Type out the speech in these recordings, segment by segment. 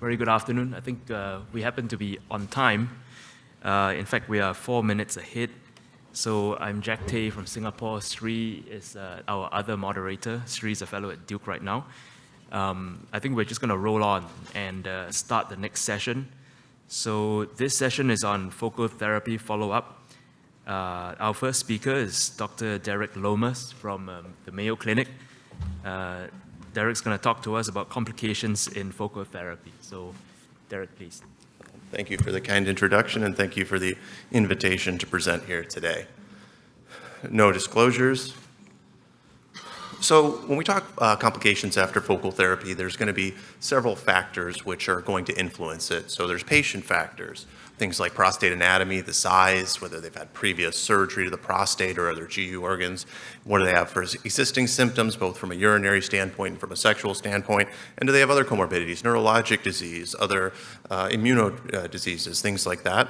Very good afternoon. I think we happen to be on time. In fact, we are 4 minutes ahead. So I'm Jack Tay from Singapore. Sri is our other moderator. Sri is a fellow at Duke right now. I think we're just going to roll on and start the next session. So this session is on focal therapy follow-up. Our first speaker is Dr. Derek Lomas from the Mayo Clinic. Derek's going to talk to us about complications in focal therapy. So, Derek, please. Thank you for the kind introduction, and thank you for the invitation to present here today. No disclosures. So when we talk complications after focal therapy, there's going to be several factors which are going to influence it. So there's patient factors, things like prostate anatomy, the size, whether they've had previous surgery to the prostate or other GU organs, what do they have for existing symptoms, both from a urinary standpoint and from a sexual standpoint, and do they have other comorbidities, neurologic disease, other immuno diseases, things like that.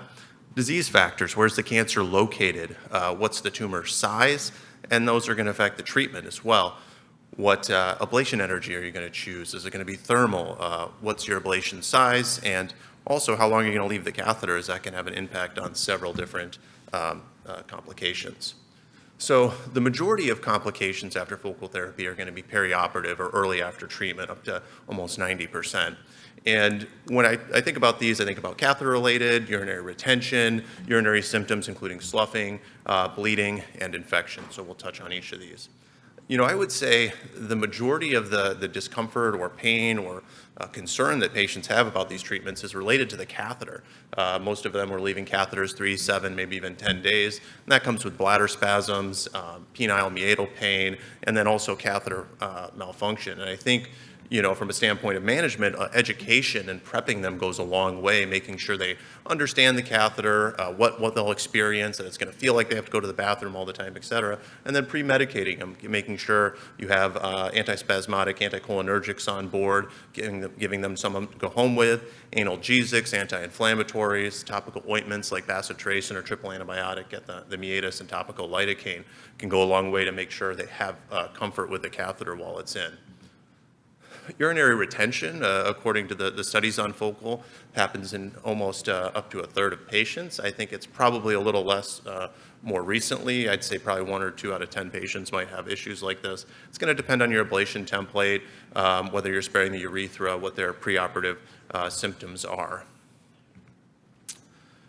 Disease factors, where's the cancer located, what's the tumor size, and those are going to affect the treatment as well. What ablation energy are you going to choose? Is it going to be thermal? What's your ablation size? And also, how long are you going to leave the catheter, as that can have an impact on several different complications. So the majority of complications after focal therapy are going to be perioperative or early after treatment, up to almost 90%. And when I think about these, I think about catheter-related, urinary retention, urinary symptoms including sloughing, bleeding, and infection. So we'll touch on each of these. You know, I would say the majority of the discomfort or pain or concern that patients have about these treatments is related to the catheter. Most of them are leaving catheters 3, 7, maybe even 10 days. And that comes with bladder spasms, penile meatal pain, and then also catheter malfunction. And I think, you know, from a standpoint of management, education and prepping them goes a long way, making sure they understand the catheter, what they'll experience, and it's going to feel like they have to go to the bathroom all the time, et cetera, and then pre-medicating them, making sure you have antispasmodic, anticholinergics on board, giving them some to go home with, analgesics, anti-inflammatories, topical ointments like bacitracin or triple antibiotic, get the meatus, and topical lidocaine can go a long way to make sure they have comfort with the catheter while it's in. Urinary retention, according to the studies on focal, happens in almost up to a third of patients. I think it's probably a little less more recently. I'd say probably 1 or 2 out of 10 patients might have issues like this. It's going to depend on your ablation template, whether you're sparing the urethra, what their preoperative symptoms are.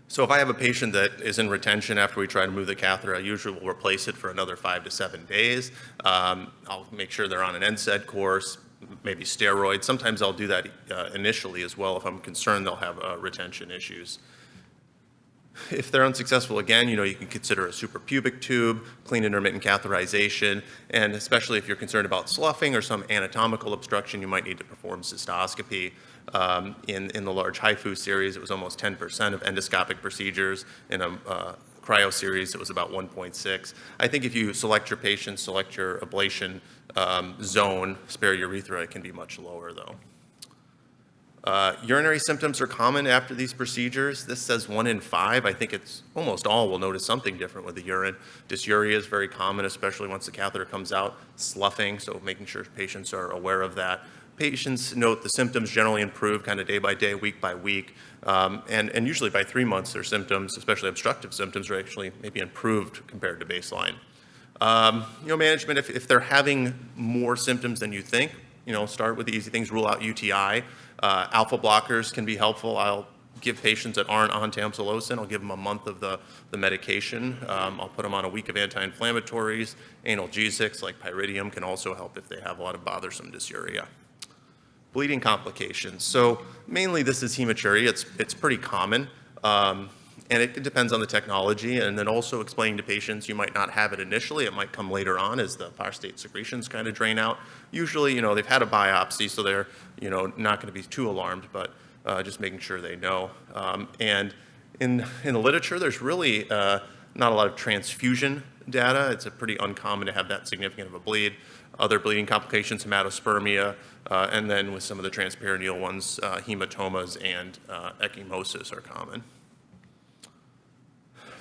So if I have a patient that is in retention after we try to move the catheter, I usually will replace it for another 5 to 7 days. I'll make sure they're on an NSAID course, maybe steroids. Sometimes I'll do that initially as well if I'm concerned they'll have retention issues. If they're unsuccessful again, you know, you can consider a suprapubic tube, clean intermittent catheterization, and especially if you're concerned about sloughing or some anatomical obstruction, you might need to perform cystoscopy. In the large HIFU series, it was almost 10% of endoscopic procedures. In a cryo series, it was about 1.6. I think if you select your patients, select your ablation zone, spare urethra, it can be much lower though. Urinary symptoms are common after these procedures. This says 1 in 5. I think it's almost all will notice something different with the urine. Dysuria is very common, especially once the catheter comes out. Sloughing, so making sure patients are aware of that. Patients note the symptoms generally improve kind of day by day, week by week, and usually by 3 months their symptoms, especially obstructive symptoms, are actually maybe improved compared to baseline. You know, management, if they're having more symptoms than you think, you know, start with the easy things, rule out UTI. Alpha blockers can be helpful. I'll give patients that aren't on tamsulosin, I'll give them a month of the medication. I'll put them on a week of anti-inflammatories. Analgesics like pyridium can also help if they have a lot of bothersome dysuria. Bleeding complications. So mainly this is hematuria. It's pretty common. And it depends on the technology, and then also explaining to patients you might not have it initially. It might come later on as the prostate secretions kind of drain out. Usually, you know, they've had a biopsy, so they're, you know, not going to be too alarmed, but just making sure they know. And in the literature, there's really not a lot of transfusion data. It's pretty uncommon to have that significant of a bleed. Other bleeding complications, hematospermia, and then with some of the transperineal ones, hematomas and ecchymosis are common.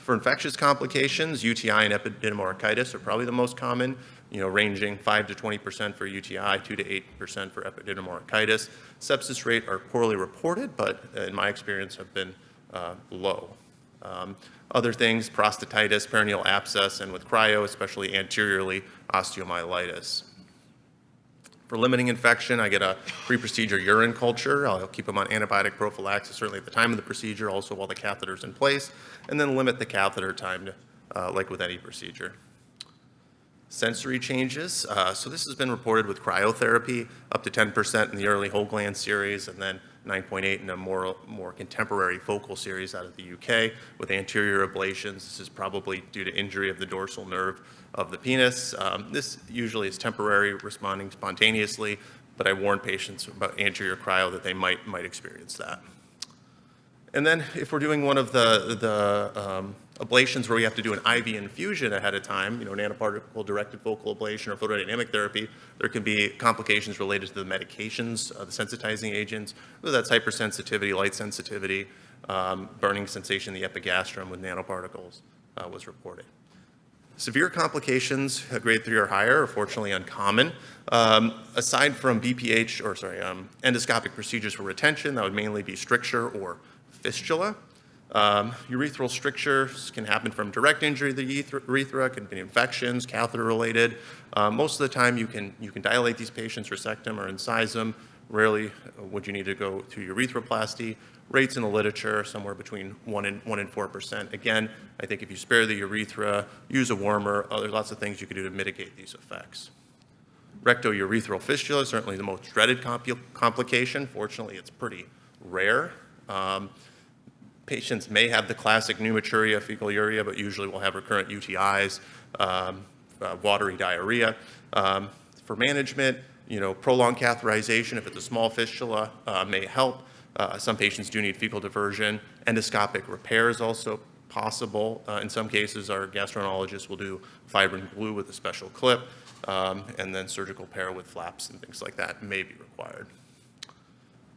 For infectious complications, UTI and epididymoarchitis are probably the most common. ranging 5 to 20% for UTI, 2 to 8% for epididymolysis. Sepsis rate are poorly reported, but in my experience have been low. Other things, prostatitis, perineal abscess, and with cryo, especially anteriorly, osteomyelitis. For limiting infection, I get a pre-procedure urine culture. I'll keep them on antibiotic prophylaxis, certainly at the time of the procedure, also while the catheter's in place, and then limit the catheter time to, like with any procedure. Sensory changes. So this has been reported with cryotherapy, up to 10% in the early whole gland series, and then 9.8 in a more contemporary focal series out of the UK with anterior ablations. This is probably due to injury of the dorsal nerve of the penis. This usually is temporary, responding spontaneously, but I warn patients about anterior cryo that they might experience that. And then if we're doing one of the ablations where we have to do an IV infusion ahead of time, nanoparticle-directed focal ablation or photodynamic therapy, there can be complications related to the medications, the sensitizing agents, whether that's hypersensitivity, light sensitivity, burning sensation in the epigastrium with nanoparticles was reported. Severe complications, grade 3 or higher, are fortunately uncommon. Aside from endoscopic procedures for retention, that would mainly be stricture or fistula. Urethral strictures can happen from direct injury to the urethra, can be infections, catheter-related. Most of the time, you can dilate these patients, resect them, or incise them. Rarely would you need to go to urethroplasty. Rates in the literature somewhere between 1 and 4%. Again, I think if you spare the urethra, use a warmer, there's lots of things you can do to mitigate these effects. Rectourethral fistula is certainly the most dreaded complication. Fortunately, it's pretty rare. Patients may have the classic pneumaturia, fecoluria, but usually will have recurrent UTIs, watery diarrhea. For management, prolonged catheterization, if it's a small fistula, may help. Some patients do need fecal diversion. Endoscopic repair is also possible. In some cases, our gastroenterologist will do fibrin glue with a special clip, and then surgical repair with flaps and things like that may be required.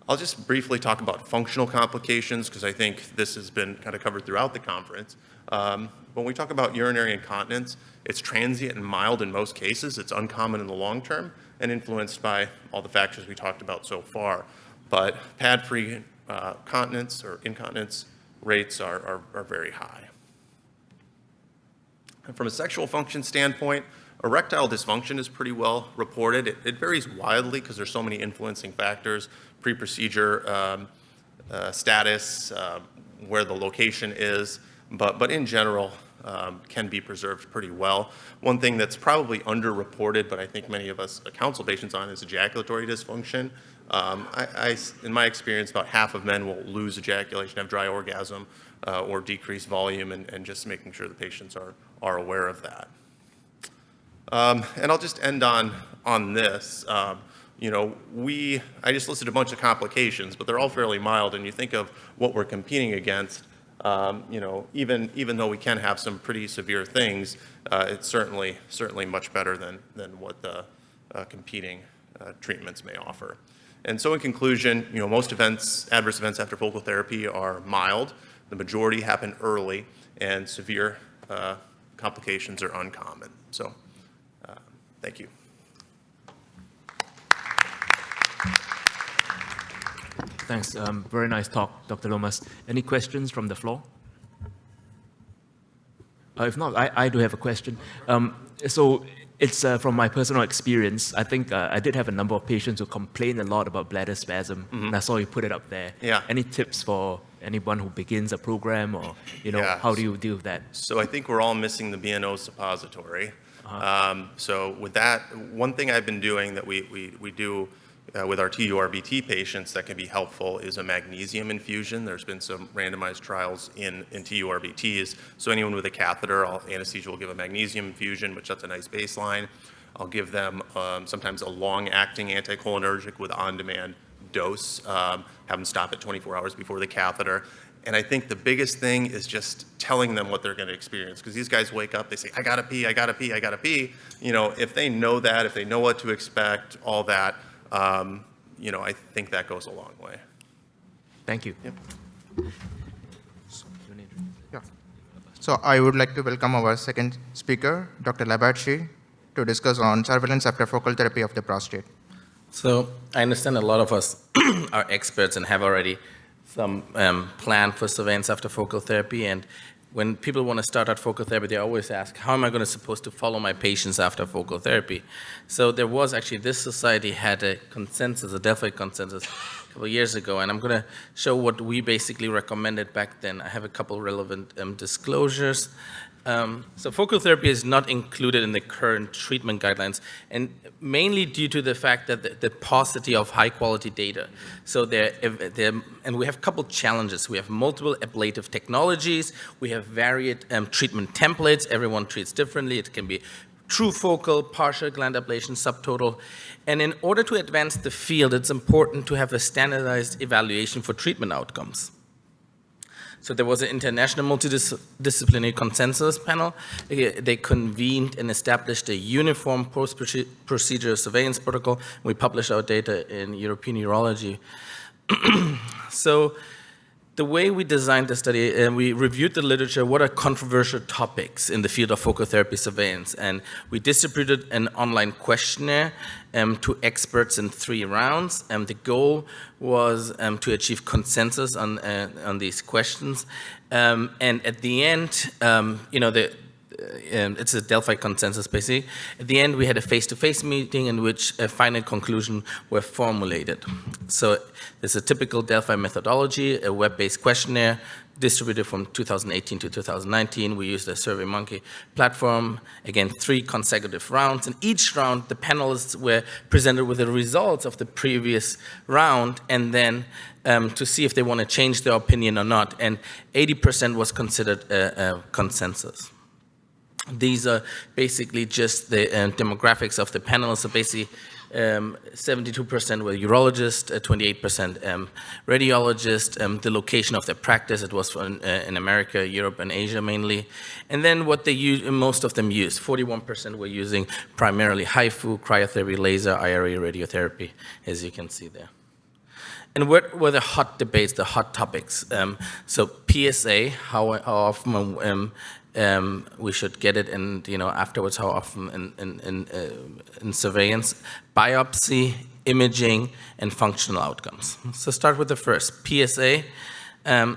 I'll just briefly talk about functional complications because I think this has been kind of covered throughout the conference. When we talk about urinary incontinence, it's transient and mild in most cases. It's uncommon in the long term and influenced by all the factors we talked about so far. But pad-free continence or incontinence rates are very high. And from a sexual function standpoint, erectile dysfunction is pretty well reported. It varies wildly because there's so many influencing factors, pre-procedure status, where the location is, but in general can be preserved pretty well. One thing that's probably underreported, but I think many of us counsel patients on, is ejaculatory dysfunction. In my experience, about half of men will lose ejaculation, have dry orgasm, or decreased volume, and just making sure the patients are aware of that. And I'll just end on this. I just listed a bunch of complications, but they're all fairly mild. And you think of what we're competing against, even though we can have some pretty severe things, it's certainly much better than what the competing treatments may offer. And so in conclusion, most adverse events after focal therapy are mild. The majority happen early, and severe complications are uncommon. So thank you. Thanks. Very nice talk, Dr. Lomas. Any questions from the floor? If not, I do have a question. So it's from my personal experience. I think I did have a number of patients who complain a lot about bladder spasm, and I saw you put it up there. Yeah. Any tips for anyone who begins a program, or how do you deal with that? So I think we're all missing the BNO suppository. So with that, one thing I've been doing that we do with our TURBT patients that can be helpful is a magnesium infusion. There's been some randomized trials in TURBTs. So anyone with a catheter, anesthesia will give a magnesium infusion, which that's a nice baseline. I'll give them sometimes a long-acting anticholinergic with on-demand dose, have them stop at 24 hours before the catheter. And I think the biggest thing is just telling them what they're going to experience. Because these guys wake up, they say, I gotta pee, I gotta pee, I gotta pee. If they know that, if they know what to expect, all that, I think that goes a long way. Thank you. Yep. Yeah. So I would like to welcome our second speaker, Dr. Labarchi. to discuss on surveillance after focal therapy of the prostate. So I understand a lot of us are experts and have already some plan for surveillance after focal therapy. And when people want to start out focal therapy, they always ask, how am I supposed to follow my patients after focal therapy? So there was actually, this society had a consensus, a Delphi consensus, a couple of years ago, and I'm going to show what we basically recommended back then. I have a couple relevant disclosures. So focal therapy is not included in the current treatment guidelines, and mainly due to the fact that the paucity of high-quality data. So and we have a couple challenges. We have multiple ablative technologies. We have varied treatment templates. Everyone treats differently. It can be true focal, partial gland ablation, subtotal. And in order to advance the field, it's important to have a standardized evaluation for treatment outcomes. So there was an international multidisciplinary consensus panel. They convened and established a uniform post-procedure surveillance protocol. We published our data in European Urology. So the way we designed the study, and we reviewed the literature, what are controversial topics in the field of focal therapy surveillance, and we distributed an online questionnaire to experts in 3 rounds. The goal was to achieve consensus on these questions, and at the end, it's a Delphi consensus basically. At the end, we had a face-to-face meeting in which a final conclusion were formulated. So there's a typical Delphi methodology, a web-based questionnaire distributed from 2018 to 2019. We used a SurveyMonkey platform. Again, 3 consecutive rounds. In each round, the panelists were presented with the results of the previous round, and then to see if they want to change their opinion or not. And 80% was considered a consensus. These are basically just the demographics of the panel. So basically, 72% were urologists, 28% radiologists. The location of their practice, it was in America, Europe, and Asia mainly. And then what they use, most of them used, 41% were using primarily HIFU, cryotherapy, laser, IRE, radiotherapy, as you can see there. And what were the hot debates, the hot topics? So PSA, how often we should get it, and afterwards how often in surveillance, biopsy, imaging, and functional outcomes. So start with the first, PSA. The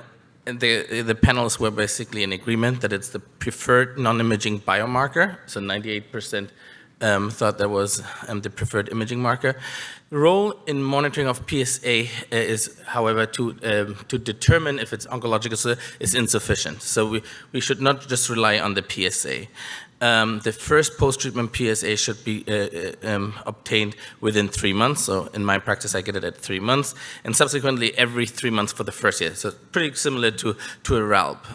panelists were basically in agreement that it's the preferred non-imaging biomarker. So 98% thought that was the preferred imaging marker. The role in monitoring of PSA is, however, to determine if it's oncological is insufficient. So we should not just rely on the PSA. The first post-treatment PSA should be obtained within 3 months. So in my practice, I get it at 3 months, and subsequently every 3 months for the first year. So pretty similar to a RALP.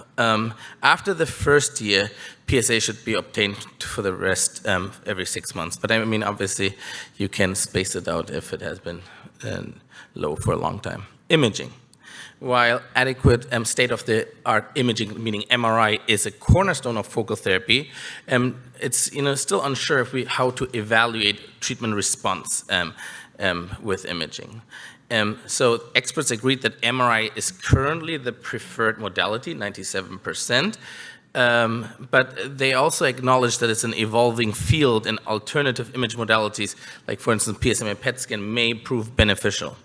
After the first year, PSA should be obtained for the rest every 6 months. But I mean, obviously, you can space it out if it has been low for a long time. Imaging. While adequate state-of-the-art imaging, meaning MRI, is a cornerstone of focal therapy, it's still unsure how to evaluate treatment response with imaging. So experts agreed that MRI is currently the preferred modality, 97%. But they also acknowledge that it's an evolving field, and alternative image modalities, like for instance PSMA PET scan, may prove beneficial.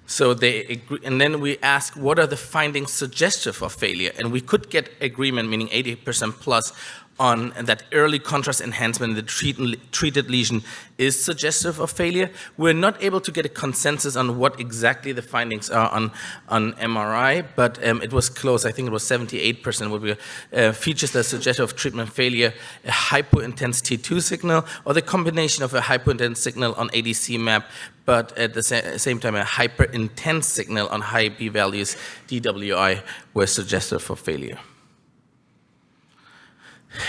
So they agree, and then we ask, what are the findings suggestive of failure? And we could get agreement, meaning 80% plus, on that early contrast enhancement in the treated lesion is suggestive of failure. We're not able to get a consensus on what exactly the findings are on MRI, but it was close. I think it was 78% would be features that suggest of treatment failure, a hypointense T2 signal, or the combination of a hypointense signal on ADC map, but at the same time a hyperintense signal on high B values, DWI, were suggestive for failure.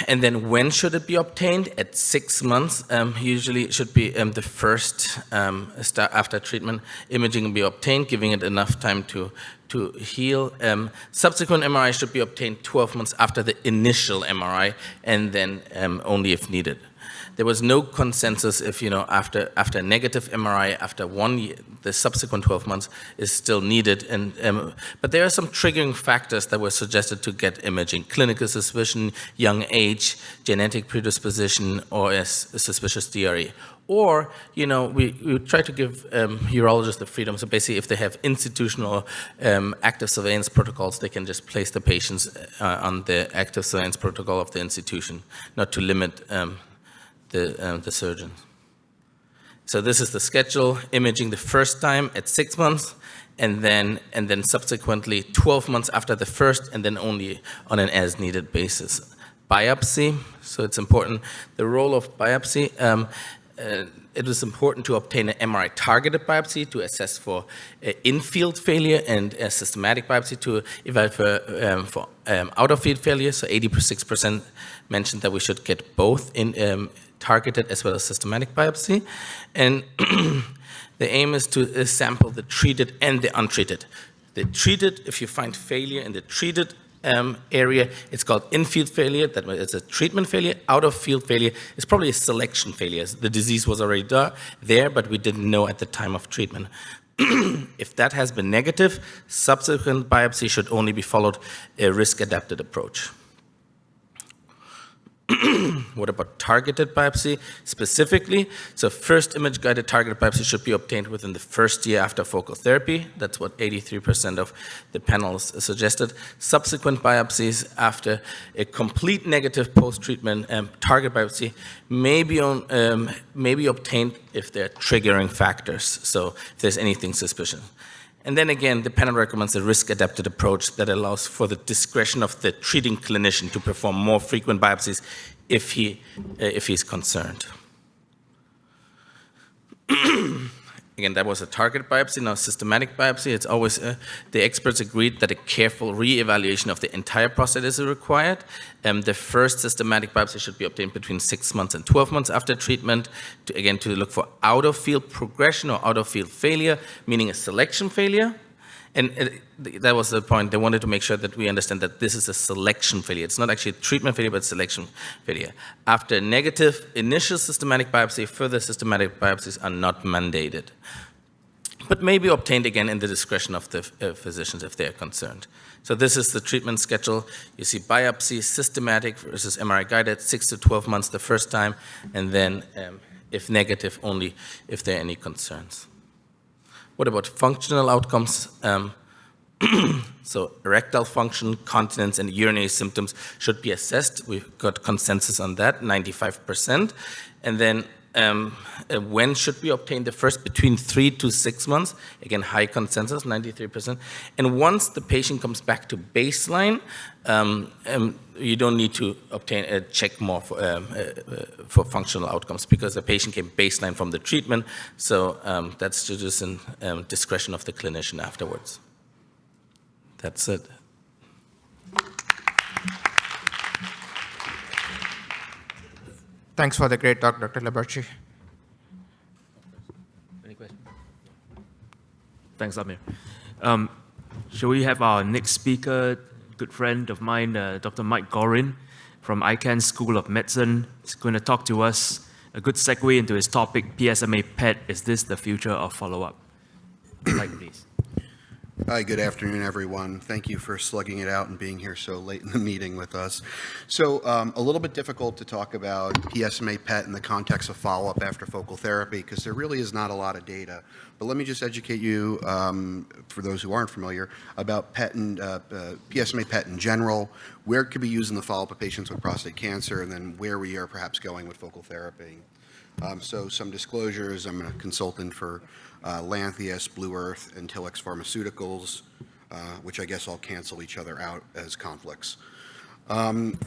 And then when should it be obtained? At 6 months, usually it should be the first after treatment. Imaging will be obtained, giving it enough time to heal. Subsequent MRI should be obtained 12 months after the initial MRI, and then only if needed. there was no consensus if, after a negative MRI, after 1 year, the subsequent 12 months is still needed. But there are some triggering factors that were suggested to get imaging: clinical suspicion, young age, genetic predisposition, or a suspicious DRE. Or, we try to give urologists the freedom. So basically, if they have institutional active surveillance protocols, they can just place the patients on the active surveillance protocol of the institution, not to limit the surgeons. So this is the schedule: imaging the first time at 6 months, and then subsequently 12 months after the first, and then only on an as-needed basis. Biopsy. So it's important. The role of biopsy. It was important to obtain an MRI-targeted biopsy to assess for in-field failure, and a systematic biopsy to evaluate for out-of-field failure. So 86% mentioned that we should get both in targeted as well as systematic biopsy. And the aim is to sample the treated and the untreated. The treated, if you find failure in the treated area, it's called in-field failure. That is a treatment failure. Out-of-field failure is probably a selection failure. The disease was already there, but we didn't know at the time of treatment. If that has been negative, subsequent biopsy should only be followed a risk-adapted approach. What about targeted biopsy specifically? So first image-guided targeted biopsy should be obtained within the first year after focal therapy. That's what 83% of the panels suggested. Subsequent biopsies after a complete negative post-treatment target biopsy may be obtained if there are triggering factors, so if there's anything suspicious. And then again, the panel recommends a risk-adapted approach that allows for the discretion of the treating clinician to perform more frequent biopsies if he's concerned. Again, that was a target biopsy. Now, systematic biopsy, it's always, the experts agreed that a careful re-evaluation of the entire prostate is required. The first systematic biopsy should be obtained between 6 months and 12 months after treatment, to look for out-of-field progression or out-of-field failure, meaning a selection failure. And that was the point. They wanted to make sure that we understand that this is a selection failure. It's not actually a treatment failure, but selection failure. After negative initial systematic biopsy, further systematic biopsies are not mandated, but may be obtained again in the discretion of the physicians if they are concerned. So this is the treatment schedule. You see biopsy, systematic versus MRI-guided, 6 to 12 months the first time, and then if negative, only if there are any concerns. What about functional outcomes? So erectile function, continence, and urinary symptoms should be assessed. We've got consensus on that, 95%. And then when should we obtain the first? Between 3 to 6 months. Again, high consensus, 93%. And once the patient comes back to baseline, you don't need to obtain a check more for functional outcomes, because the patient came baseline from the treatment. So that's just in discretion of the clinician afterwards. That's it. Thanks for the great talk, Dr. Labarchi. Any questions? Thanks, Amir. Shall we have our next speaker, good friend of mine, Dr. Mike Gorin from ICANN School of Medicine. He's going to talk to us, a good segue into his topic, PSMA PET, is this the future of follow-up? Mike, please. Hi, good afternoon, everyone. Thank you for slugging it out and being here so late in the meeting with us. So a little bit difficult to talk about PSMA PET in the context of follow-up after focal therapy, because there really is not a lot of data. But let me just educate you, for those who aren't familiar, about PET and, PSMA PET in general, where it could be used in the follow-up of patients with prostate cancer, and then where we are perhaps going with focal therapy. So some disclosures: I'm a consultant for Lantheus, Blue Earth, and Telix Pharmaceuticals, which I guess all cancel each other out as conflicts.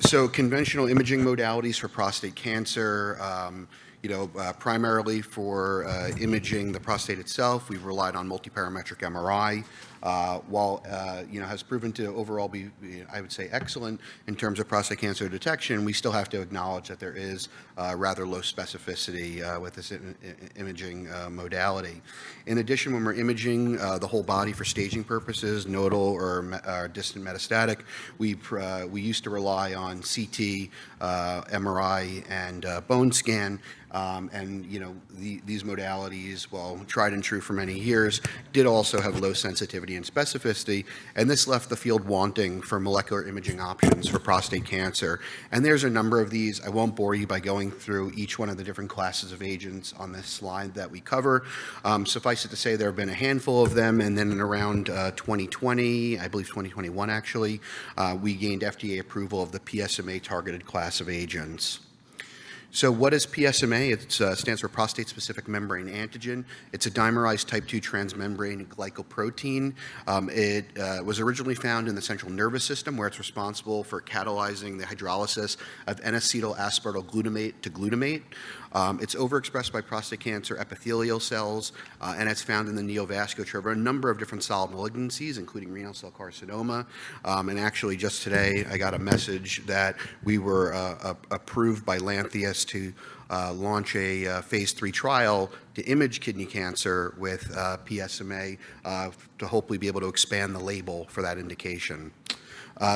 So conventional imaging modalities for prostate cancer, Primarily for imaging the prostate itself, we've relied on multiparametric MRI. While has proven to overall be, I would say, excellent in terms of prostate cancer detection, we still have to acknowledge that there is rather low specificity with this imaging modality. In addition, when we're imaging the whole body for staging purposes, nodal or distant metastatic, we used to rely on CT, MRI, and bone scan. These modalities, while tried and true for many years, did also have low sensitivity and specificity, and this left the field wanting for molecular imaging options for prostate cancer. And there's a number of these. I won't bore you by going through each one of the different classes of agents on this slide that we cover. Suffice it to say, there have been a handful of them, and then in around 2020, I believe 2021 actually, we gained FDA approval of the PSMA targeted class of agents. So what is PSMA? It stands for prostate-specific membrane antigen. It's a dimerized type 2 transmembrane glycoprotein. It was originally found in the central nervous system, where it's responsible for catalyzing the hydrolysis of N-acetyl aspartyl glutamate to glutamate. It's overexpressed by prostate cancer epithelial cells, and it's found in the neovasculature of a number of different solid malignancies, including renal cell carcinoma. And actually, just today, I got a message that we were approved by Lantheus to launch a phase 3 trial to image kidney cancer with PSMA to hopefully be able to expand the label for that indication.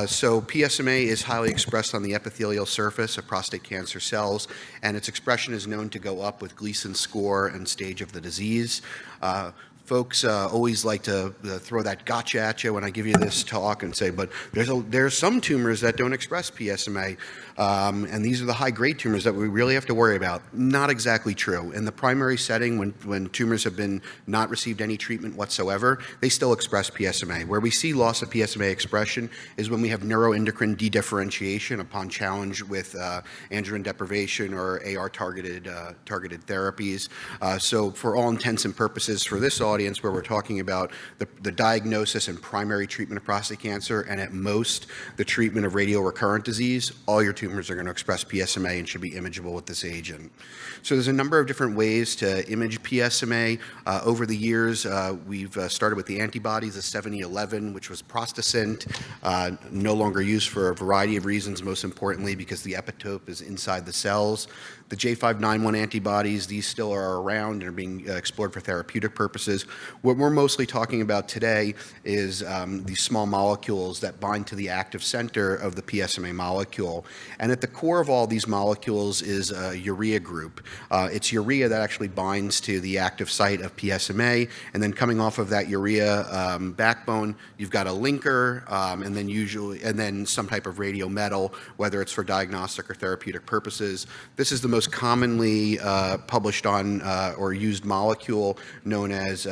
So PSMA is highly expressed on the epithelial surface of prostate cancer cells, and its expression is known to go up with Gleason score and stage of the disease. Folks always like to throw that gotcha at you when I give you this talk and say, but there's some tumors that don't express PSMA, and these are the high-grade tumors that we really have to worry about. Not exactly true. In the primary setting, when tumors have been not received any treatment whatsoever, they still express PSMA. Where we see loss of PSMA expression is when we have neuroendocrine dedifferentiation upon challenge with androgen deprivation or AR-targeted therapies. So for all intents and purposes for this audience, where we're talking about the diagnosis and primary treatment of prostate cancer, and at most the treatment of radio-recurrent disease, all your tumors are going to express PSMA and should be imageable with this agent. So there's a number of different ways to image PSMA. Over the years, we've started with the antibodies, the 7011, which was Prostasint, no longer used for a variety of reasons, most importantly because the epitope is inside the cells. The J591 antibodies, these still are around and are being explored for therapeutic purposes. What we're mostly talking about today is these small molecules that bind to the active center of the PSMA molecule. And at the core of all these molecules is a urea group. It's urea that actually binds to the active site of PSMA, and then coming off of that urea backbone, you've got a linker, and then some type of radiometal, whether it's for diagnostic or therapeutic purposes. This is the most commonly published on or used molecule known as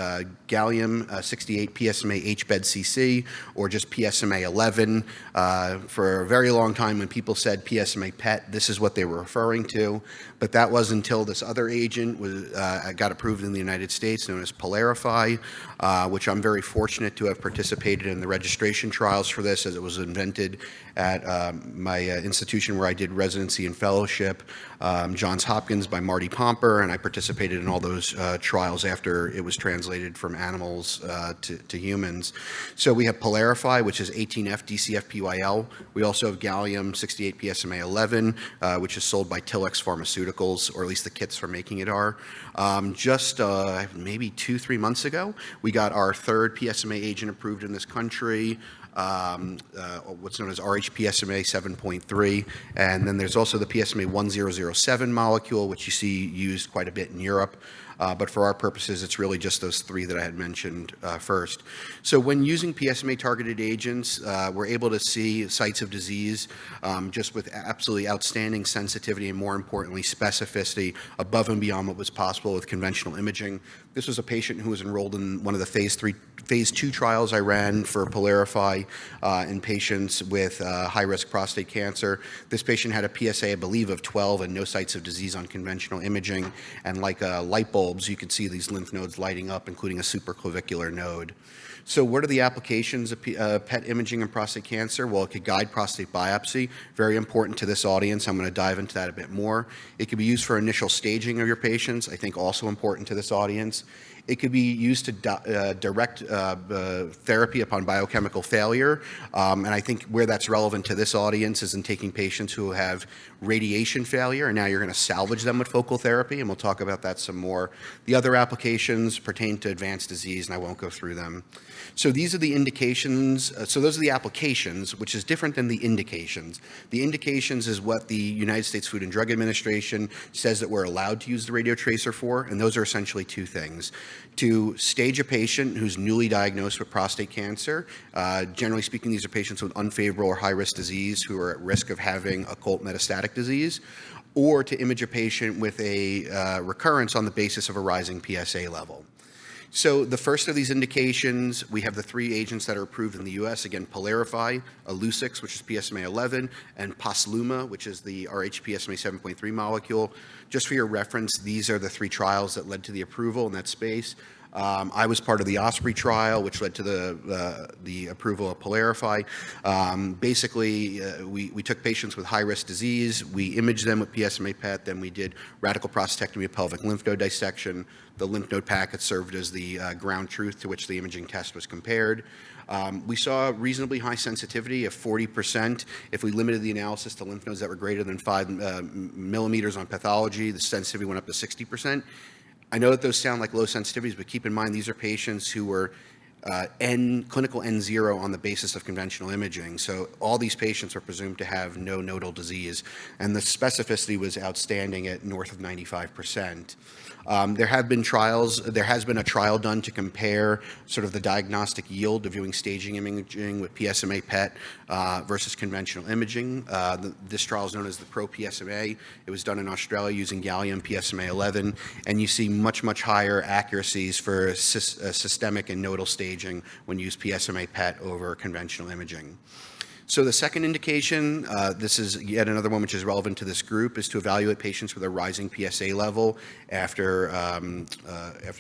gallium-68 PSMA HBED-CC, or just PSMA 11. For a very long time, when people said PSMA PET, this is what they were referring to. But that was until this other agent got approved in the United States, known as Polarify, which I'm very fortunate to have participated in the registration trials for this, as it was invented at my institution where I did residency and fellowship, Johns Hopkins, by Marty Pomper, and I participated in all those trials after it was translated from animals to humans. So we have Polarify, which is 18F-DCF-PYL. We also have gallium-68 PSMA-11, which is sold by Tilex Pharmaceuticals, or at least the kits for making it are. Just maybe 2-3 months ago, we got our third PSMA agent approved in this country, what's known as rhPSMA 7.3, and then there's also the PSMA 1007 molecule, which you see used quite a bit in Europe. But for our purposes, it's really just those three that I had mentioned first. So when using PSMA-targeted agents, we're able to see sites of disease just with absolutely outstanding sensitivity and, more importantly, specificity above and beyond what was possible with conventional imaging. This was a patient who was enrolled in one of the phase 2 trials I ran for PYLARIFY in patients with high-risk prostate cancer. This patient had a PSA, I believe, of 12 and no sites of disease on conventional imaging. And like light bulbs, you could see these lymph nodes lighting up, including a supraclavicular node. So what are the applications of PET imaging in prostate cancer? Well, it could guide prostate biopsy, very important to this audience. I'm going to dive into that a bit more. It could be used for initial staging of your patients, I think also important to this audience. It could be used to direct therapy upon biochemical failure. And I think where that's relevant to this audience is in taking patients who have radiation failure, and now you're going to salvage them with focal therapy, and we'll talk about that some more. The other applications pertain to advanced disease, and I won't go through them. So these are the indications. So those are the applications, which is different than the indications. The indications is what the United States Food and Drug Administration says that we're allowed to use the radiotracer for, and those are essentially two things. To stage a patient who's newly diagnosed with prostate cancer. Generally speaking, these are patients with unfavorable or high-risk disease who are at risk of having occult metastatic disease, or to image a patient with a recurrence on the basis of a rising PSA level. So the first of these indications, we have the 3 agents that are approved in the U.S. Again, PYLARIFY, Illuccix, which is PSMA 11, and POSLUMA, which is the rh-PSMA 7.3 molecule. Just for your reference, these are the 3 trials that led to the approval in that space. I was part of the OSPREY trial, which led to the approval of PYLARIFY. Basically, we took patients with high-risk disease, we imaged them with PSMA PET, then we did radical prostatectomy of pelvic lymph node dissection. The lymph node packet served as the ground truth to which the imaging test was compared. We saw reasonably high sensitivity of 40%. If we limited the analysis to lymph nodes that were greater than 5 millimeters on pathology, the sensitivity went up to 60%. I know that those sound like low sensitivities, but keep in mind these are patients who were clinical N0 on the basis of conventional imaging. So all these patients are presumed to have no nodal disease, and the specificity was outstanding at north of 95%. There have been trials. There has been a trial done to compare sort of the diagnostic yield of viewing staging imaging with PSMA PET versus conventional imaging. This trial is known as the PRO-PSMA. It was done in Australia using gallium PSMA 11, and you see much, much higher accuracies for systemic and nodal staging when you use PSMA PET over conventional imaging. So the second indication, this is yet another one which is relevant to this group, is to evaluate patients with a rising PSA level after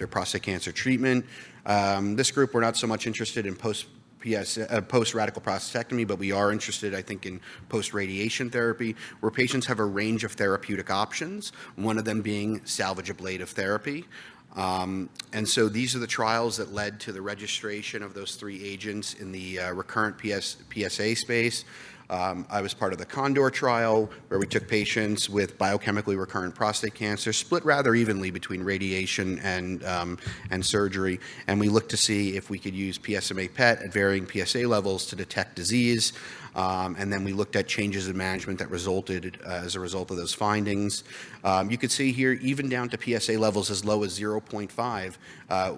prostate cancer treatment. This group, we're not so much interested in post-radical prostatectomy, but we are interested, I think, in post-radiation therapy, where patients have a range of therapeutic options, one of them being salvage ablative therapy. And so these are the trials that led to the registration of those 3 agents in the recurrent PSA space. I was part of the Condor trial, where we took patients with biochemically recurrent prostate cancer, split rather evenly between radiation and surgery, and we looked to see if we could use PSMA PET at varying PSA levels to detect disease. And then we looked at changes in management that resulted as a result of those findings. You could see here, even down to PSA levels as low as 0.5,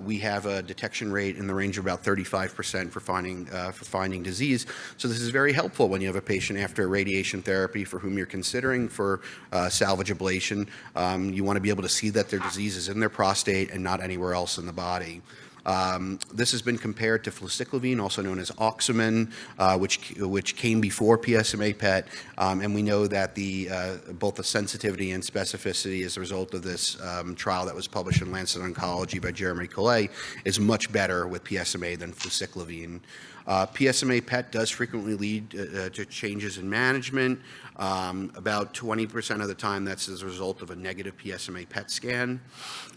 we have a detection rate in the range of about 35% for finding disease. So this is very helpful when you have a patient after radiation therapy for whom you're considering for salvage ablation. You want to be able to see that their disease is in their prostate and not anywhere else in the body. This has been compared to fluciclovine, also known as Oxumin, which came before PSMA PET, and we know that both the sensitivity and specificity as a result of this trial that was published in Lancet Oncology by Jeremy Kae is much better with PSMA than fluciclovine. PSMA PET does frequently lead to changes in management. About 20% of the time, that's as a result of a negative PSMA PET scan.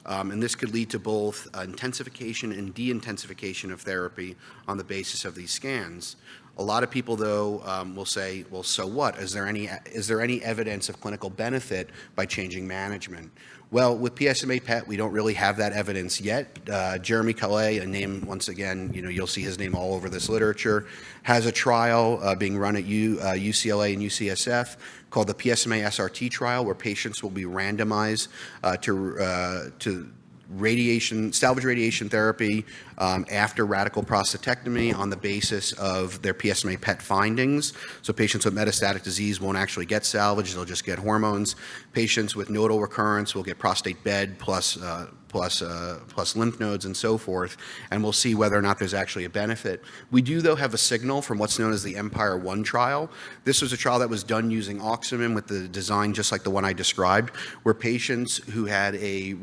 And this could lead to both intensification and de-intensification of therapy on the basis of these scans. A lot of people, though, will say, well, so what? Is there any evidence of clinical benefit by changing management? Well, with PSMA PET, we don't really have that evidence yet. Jeremy Kae, a name, once again, you'll see his name all over this literature, has a trial being run at UCLA and UCSF called the PSMA SRT trial, where patients will be randomized to salvage radiation therapy after radical prostatectomy on the basis of their PSMA PET findings. So patients with metastatic disease won't actually get salvage, they'll just get hormones. Patients with nodal recurrence will get prostate bed plus plus lymph nodes and so forth, and we'll see whether or not there's actually a benefit. We do, though, have a signal from what's known as the Empire 1 trial. This was a trial that was done using Oxymin with the design just like the one I described, where patients who had a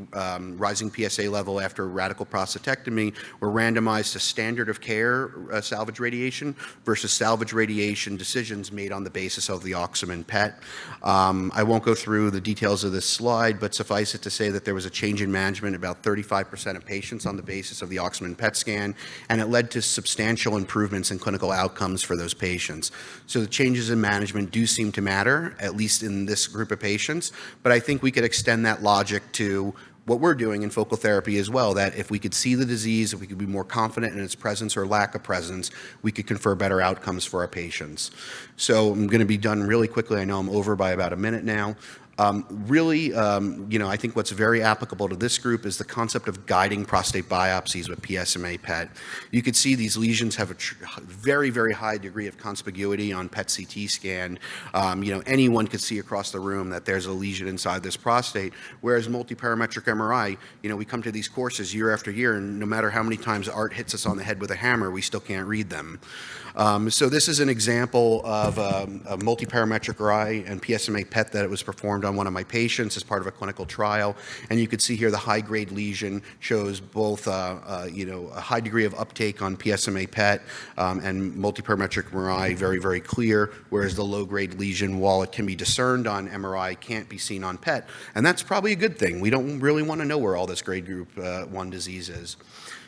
rising PSA level after radical prostatectomy were randomized to standard of care salvage radiation versus salvage radiation decisions made on the basis of the Oxymin PET. I won't go through the details of this slide, but suffice it to say that there was a change in management about 35% of patients on the basis of the Oxymin PET scan, and it led to substantial improvements in clinical outcomes for those patients. So the changes in management do seem to matter, at least in this group of patients, but I think we could extend that logic to what we're doing in focal therapy as well, that if we could see the disease, if we could be more confident in its presence or lack of presence, we could confer better outcomes for our patients. So I'm going to be done really quickly. I know I'm over by about a minute now. I think what's very applicable to this group is the concept of guiding prostate biopsies with PSMA PET. You can see these lesions have a very, very high degree of conspiguity on PET CT scan. Anyone could see across the room that there's a lesion inside this prostate, whereas multiparametric MRI, we come to these courses year after year, and no matter how many times Art hits us on the head with a hammer, we still can't read them. So this is an example of a multiparametric MRI and PSMA PET that was performed on one of my patients as part of a clinical trial. And you can see here the high-grade lesion shows both a high degree of uptake on PSMA PET and multiparametric MRI, very, very clear, whereas the low-grade lesion, while it can be discerned on MRI, can't be seen on PET. And that's probably a good thing. We don't really want to know where all this grade group 1 disease is.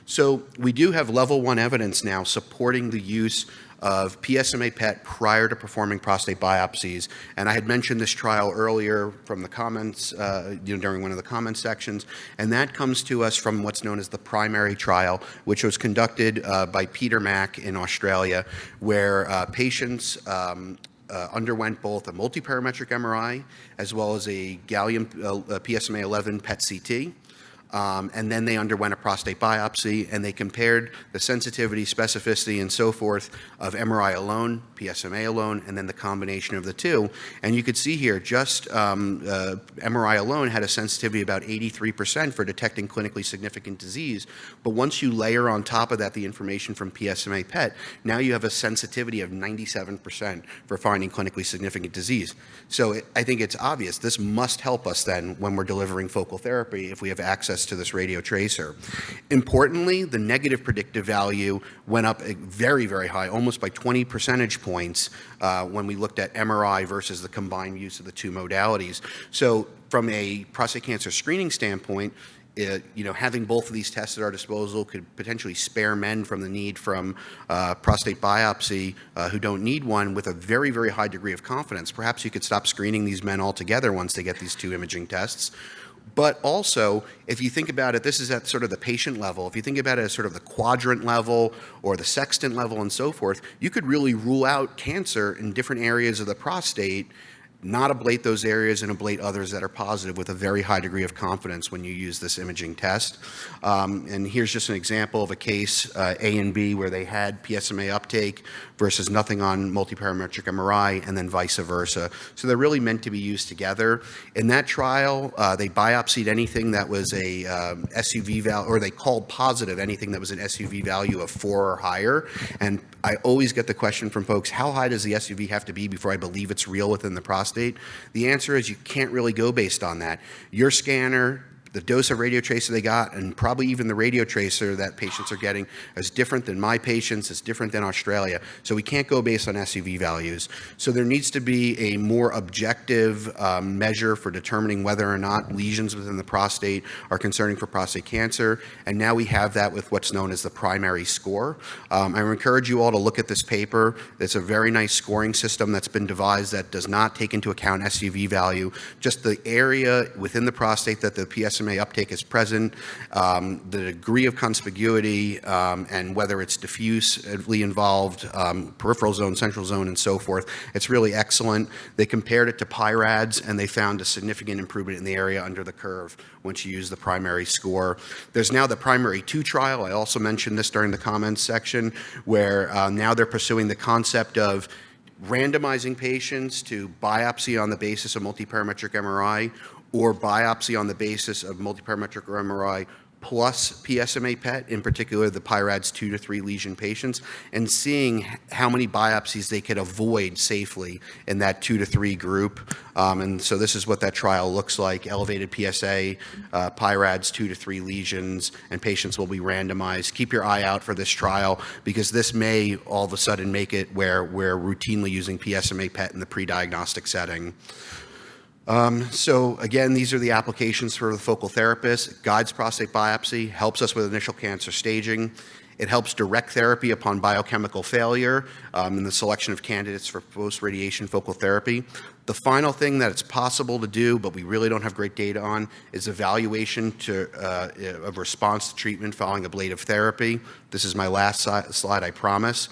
So we do have level 1 evidence now supporting the use of PSMA PET prior to performing prostate biopsies. And I had mentioned this trial earlier from the comments, during one of the comment sections, and that comes to us from what's known as the primary trial, which was conducted by Peter Mack in Australia, where patients underwent both a multiparametric MRI as well as a gallium PSMA 11 PET CT. And then they underwent a prostate biopsy, and they compared the sensitivity, specificity, and so forth of MRI alone, PSMA alone, and then the combination of the two. And you could see here, just MRI alone had a sensitivity about 83% for detecting clinically significant disease. But once you layer on top of that the information from PSMA PET, now you have a sensitivity of 97% for finding clinically significant disease. So I think it's obvious this must help us then when we're delivering focal therapy if we have access to this radio tracer. Importantly, the negative predictive value went up very, very high, almost by 20 percentage points when we looked at MRI versus the combined use of the two modalities. So from a prostate cancer screening standpoint, having both of these tests at our disposal could potentially spare men from the need from prostate biopsy who don't need one with a very, very high degree of confidence. Perhaps you could stop screening these men altogether once they get these two imaging tests. But also, if you think about it, this is at sort of the patient level. If you think about it as sort of the quadrant level or the sextant level and so forth, you could really rule out cancer in different areas of the prostate, not ablate those areas and ablate others that are positive with a very high degree of confidence when you use this imaging test. And here's just an example of a case, A and B, where they had PSMA uptake versus nothing on multiparametric MRI, and then vice versa. So they're really meant to be used together. In that trial, they biopsied anything that was a SUV value, or they called positive anything that was an SUV value of 4 or higher. And I always get the question from folks, how high does the SUV have to be before I believe it's real within the prostate? The answer is you can't really go based on that. Your scanner, the dose of radio tracer they got, and probably even the radio tracer that patients are getting is different than my patients, is different than Australia. So we can't go based on SUV values. So there needs to be a more objective measure for determining whether or not lesions within the prostate are concerning for prostate cancer. And now we have that with what's known as the primary score. I would encourage you all to look at this paper. It's a very nice scoring system that's been devised that does not take into account SUV value, just the area within the prostate that the PSMA uptake is present, the degree of conspiguity, and whether it's diffusely involved, peripheral zone, central zone, and so forth. It's really excellent. They compared it to PIRADS, and they found a significant improvement in the area under the curve once you use the primary score. There's now the primary 2 trial. I also mentioned this during the comments section, where now they're pursuing the concept of randomizing patients to biopsy on the basis of multiparametric MRI, or biopsy on the basis of multiparametric MRI plus PSMA PET, in particular the PIRADS 2 to 3 lesion patients, and seeing how many biopsies they could avoid safely in that 2 to 3 group. And so this is what that trial looks like: elevated PSA, PIRADS 2 to 3 lesions, and patients will be randomized. Keep your eye out for this trial, because this may all of a sudden make it where we're routinely using PSMA PET in the pre-diagnostic setting. So again, these are the applications for the focal therapist. Guides prostate biopsy, helps us with initial cancer staging. It helps direct therapy upon biochemical failure in the selection of candidates for post-radiation focal therapy. The final thing that it's possible to do, but we really don't have great data on, is evaluation of response to treatment following ablative therapy. This is my last slide, I promise.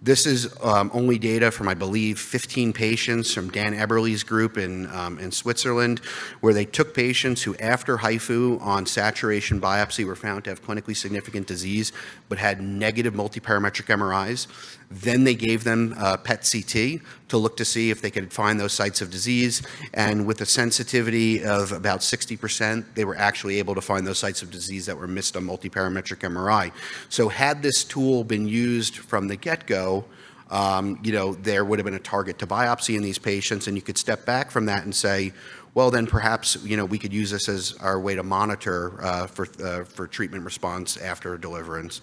This is only data from, I believe, 15 patients from Dan Eberle's group in Switzerland, where they took patients who, after HIFU on saturation biopsy, were found to have clinically significant disease, but had negative multiparametric MRIs. Then they gave them PET-CT to look to see if they could find those sites of disease, and with a sensitivity of about 60%, they were actually able to find those sites of disease that were missed on multiparametric MRI. So had this tool been used from the get-go, there would have been a target to biopsy in these patients, and you could step back from that and say, well, then perhaps we could use this as our way to monitor for treatment response after deliverance.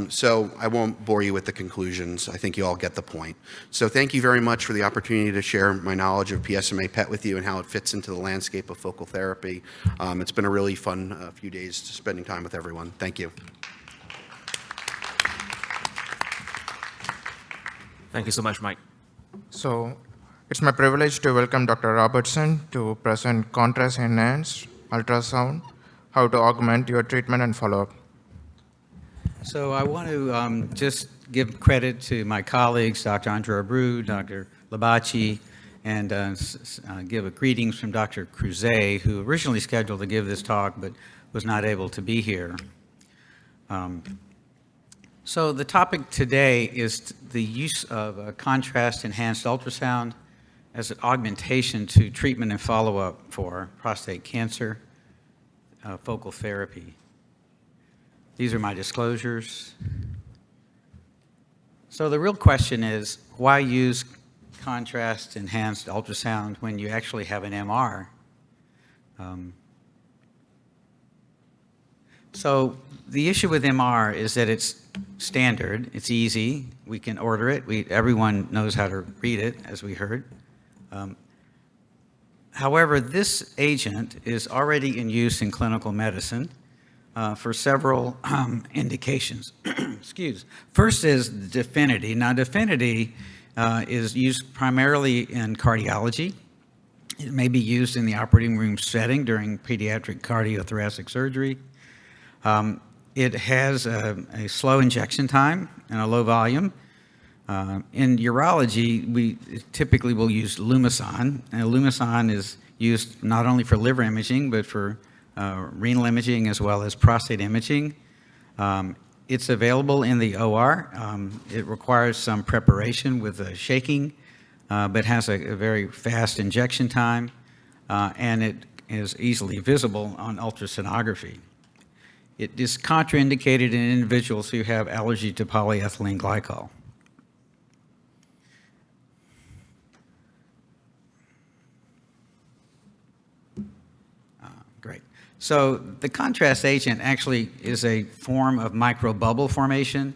So I won't bore you with the conclusions. I think you all get the point. So thank you very much for the opportunity to share my knowledge of PSMA PET with you and how it fits into the landscape of focal therapy. It's been a really fun few days spending time with everyone. Thank you. Thank you so much, Mike. So it's my privilege to welcome Dr. Robertson to present contrast-enhanced ultrasound, how to augment your treatment and follow-up. So I want to just give credit to my colleagues, Dr. Andre Abreu, Dr. Labachi, and give a greetings from Dr. Crouzet, who originally scheduled to give this talk but was not able to be here. So the topic today is the use of contrast-enhanced ultrasound as an augmentation to treatment and follow-up for prostate cancer focal therapy. These are my disclosures. So the real question is, why use contrast-enhanced ultrasound when you actually have an MR? So the issue with MR is that it's standard, it's easy, we can order it, everyone knows how to read it, as we heard. However, this agent is already in use in clinical medicine for several indications. Excuse. First is Definity. Now, Definity is used primarily in cardiology. It may be used in the operating room setting during pediatric cardiothoracic surgery. It has a slow injection time and a low volume. In urology, we typically will use Lumason. And Lumason is used not only for liver imaging, but for renal imaging as well as prostate imaging. It's available in the OR. It requires some preparation with shaking, but has a very fast injection time, and it is easily visible on ultrasonography. It is contraindicated in individuals who have allergy to polyethylene glycol. Great. So the contrast agent actually is a form of microbubble formation,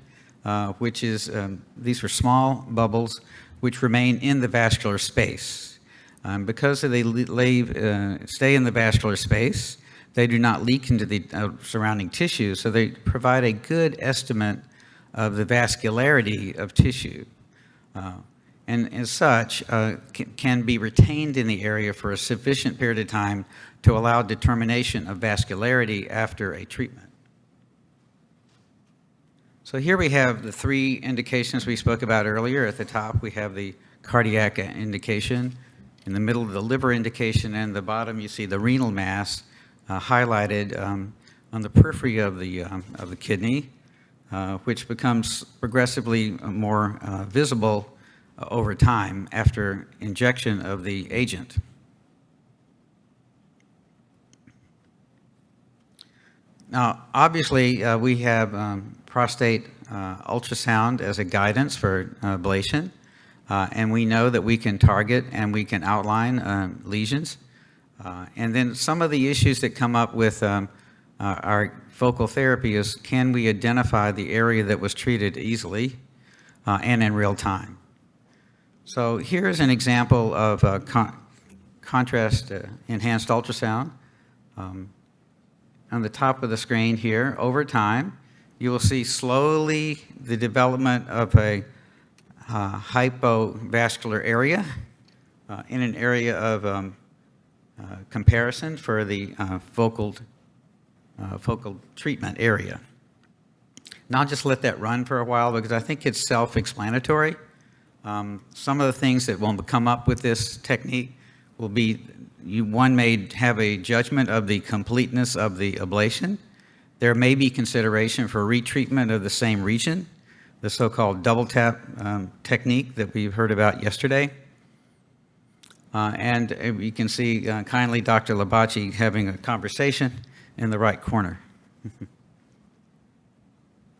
which is, these are small bubbles which remain in the vascular space. Because they stay in the vascular space, they do not leak into the surrounding tissue, so they provide a good estimate of the vascularity of tissue. And as such, can be retained in the area for a sufficient period of time to allow determination of vascularity after a treatment. So here we have the three indications we spoke about earlier. At the top, we have the cardiac indication. In the middle, the liver indication, and the bottom, you see the renal mass highlighted on the periphery of the kidney, which becomes progressively more visible over time after injection of the agent. Now, obviously, we have prostate ultrasound as a guidance for ablation, and we know that we can target and we can outline lesions. And then some of the issues that come up with our focal therapy is, can we identify the area that was treated easily and in real time? So here's an example of contrast enhanced ultrasound. On the top of the screen here, over time, you will see slowly the development of a hypovascular area in an area of comparison for the focal treatment area. Now I'll just let that run for a while because I think it's self-explanatory. Some of the things that will come up with this technique will be, one may have a judgment of the completeness of the ablation. There may be consideration for retreatment of the same region, the so-called double tap technique that we've heard about yesterday. And you can see kindly Dr. Labachi having a conversation in the right corner.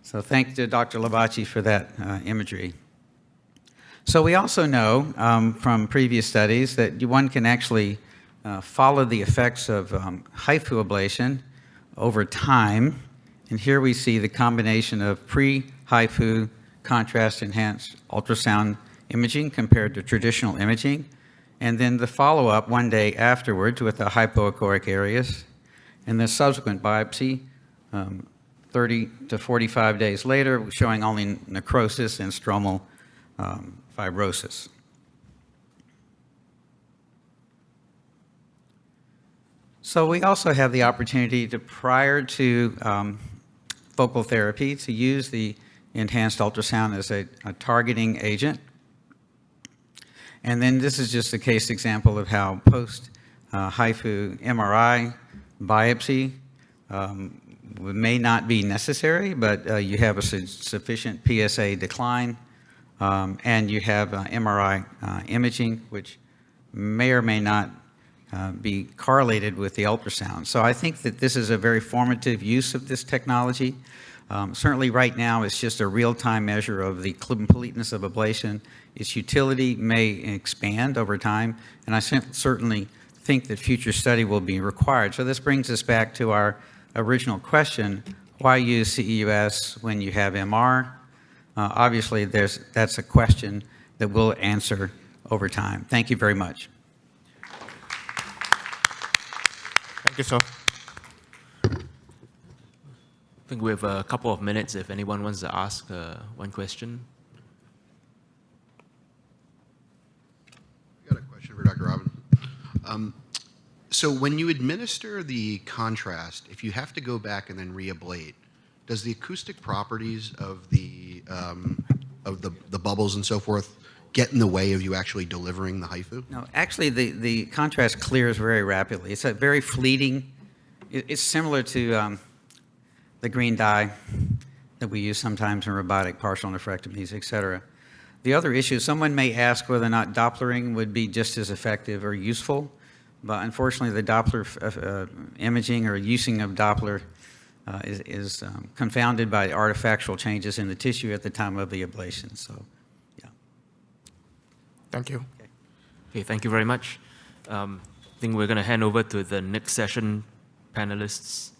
So thank to Dr. Labachi for that imagery. So we also know from previous studies that one can actually follow the effects of HIFU ablation over time. And here we see the combination of pre-HIFU contrast-enhanced ultrasound imaging compared to traditional imaging, and then the follow-up one day afterwards with the hypoechoic areas, and the subsequent biopsy 30 to 45 days later, showing only necrosis and stromal fibrosis. So we also have the opportunity to, prior to focal therapy, to use the enhanced ultrasound as a targeting agent. And then this is just a case example of how post-HIFU MRI biopsy may not be necessary, but you have a sufficient PSA decline, and you have MRI imaging, which may or may not be correlated with the ultrasound. So I think that this is a very formative use of this technology. Certainly right now it's just a real-time measure of the completeness of ablation. Its utility may expand over time, and I certainly think that future study will be required. So this brings us back to our original question, why use CEUS when you have MR? Obviously that's a question that we'll answer over time. Thank you very much. Thank you, sir. I think we have a couple of minutes if anyone wants to ask one question. I got a question for Dr. Robin. So when you administer the contrast, if you have to go back and then re-ablate, does the acoustic properties of the bubbles and so forth get in the way of you actually delivering the HIFU? No, actually the contrast clears very rapidly. It's a very fleeting, it's similar to the green dye that we use sometimes in robotic partial nephrectomies, et cetera. The other issue, someone may ask whether or not Dopplering would be just as effective or useful, but unfortunately the Doppler imaging or using of Doppler is confounded by artifactual changes in the tissue at the time of the ablation. So, yeah. Thank you. Okay, thank you very much. I think we're going to hand over to the next session panelists.